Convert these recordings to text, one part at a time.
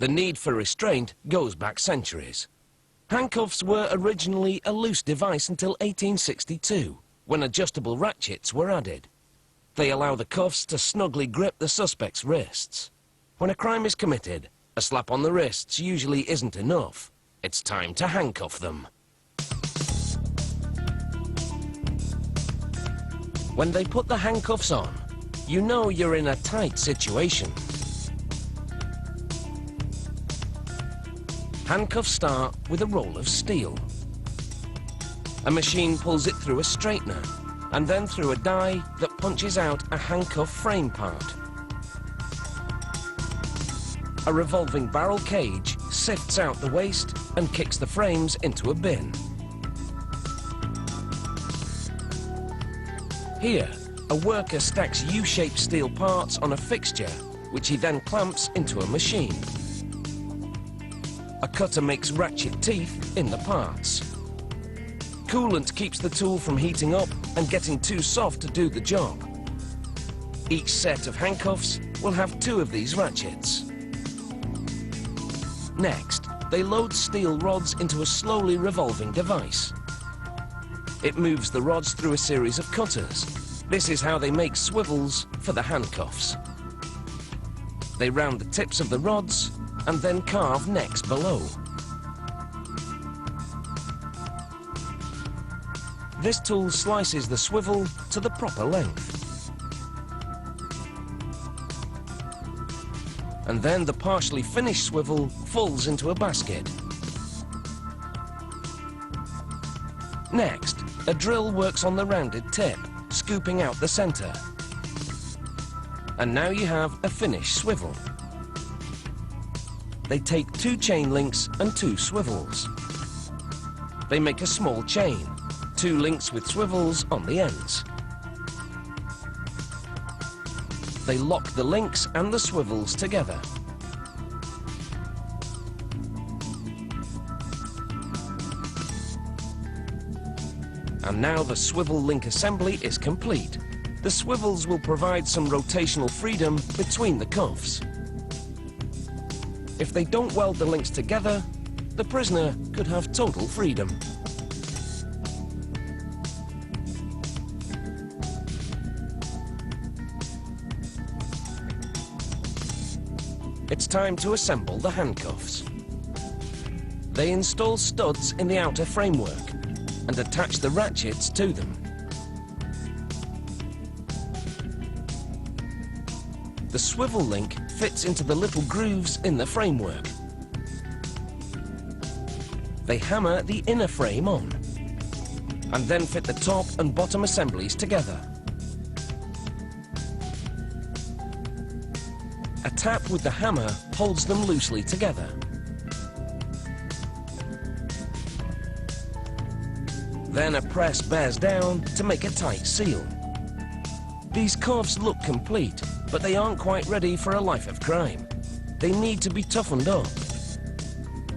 The need for restraint goes back centuries. Handcuffs were originally a loose device until 1862, when adjustable ratchets were added. They allow the cuffs to snugly grip the suspect's wrists. When a crime is committed, a slap on the wrists usually isn't enough. It's time to handcuff them. When they put the handcuffs on, you know you're in a tight situation. Handcuffs start with a roll of steel. A machine pulls it through a straightener and then through a die that punches out a handcuff frame part. A revolving barrel cage sifts out the waste and kicks the frames into a bin. Here, a worker stacks U-shaped steel parts on a fixture, which he then clamps into a machine. A cutter makes ratchet teeth in the parts. Coolant keeps the tool from heating up and getting too soft to do the job. Each set of handcuffs will have 2 of these ratchets. Next, they load steel rods into a slowly revolving device. It moves the rods through a series of cutters. This is how they make swivels for the handcuffs. They round the tips of the rods and then carve necks below. This tool slices the swivel to the proper length. And then the partially finished swivel falls into a basket. Next, a drill works on the rounded tip, scooping out the center. And now you have a finished swivel. They take 2 chain links and 2 swivels. They make a small chain, 2 links with swivels on the ends. They lock the links and the swivels together. And now the swivel link assembly is complete. The swivels will provide some rotational freedom between the cuffs. If they don't weld the links together, the prisoner could have total freedom. It's time to assemble the handcuffs. They install studs in the outer framework and attach the ratchets to them. The swivel link fits into the little grooves in the framework. They hammer the inner frame on and then fit the top and bottom assemblies together. A tap with the hammer holds them loosely together. Then a press bears down to make a tight seal. These cuffs look complete, but they aren't quite ready for a life of crime. They need to be toughened up.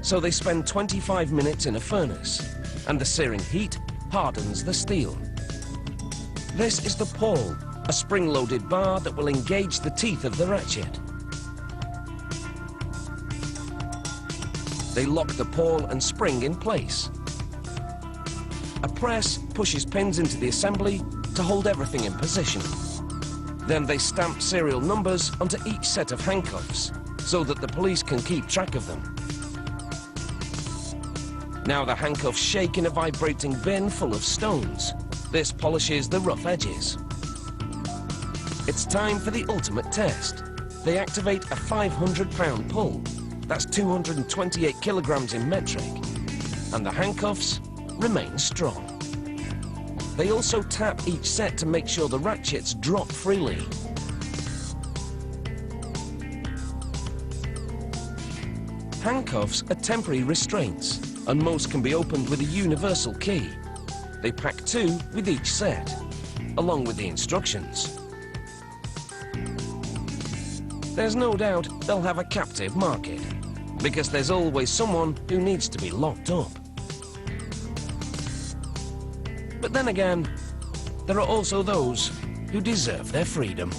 So they spend 25 minutes in a furnace, and the searing heat hardens the steel. This is the pawl, a spring-loaded bar that will engage the teeth of the ratchet. They lock the pawl and spring in place. A press pushes pins into the assembly to hold everything in position. Then they stamp serial numbers onto each set of handcuffs so that the police can keep track of them. Now the handcuffs shake in a vibrating bin full of stones. This polishes the rough edges. It's time for the ultimate test. They activate a 500-pound pull. That's 228 kilograms in metric. And the handcuffs remain strong. They also tap each set to make sure the ratchets drop freely. Handcuffs are temporary restraints, and most can be opened with a universal key. They pack 2 with each set, along with the instructions. There's no doubt they'll have a captive market, because there's always someone who needs to be locked up. But then again, there are also those who deserve their freedom.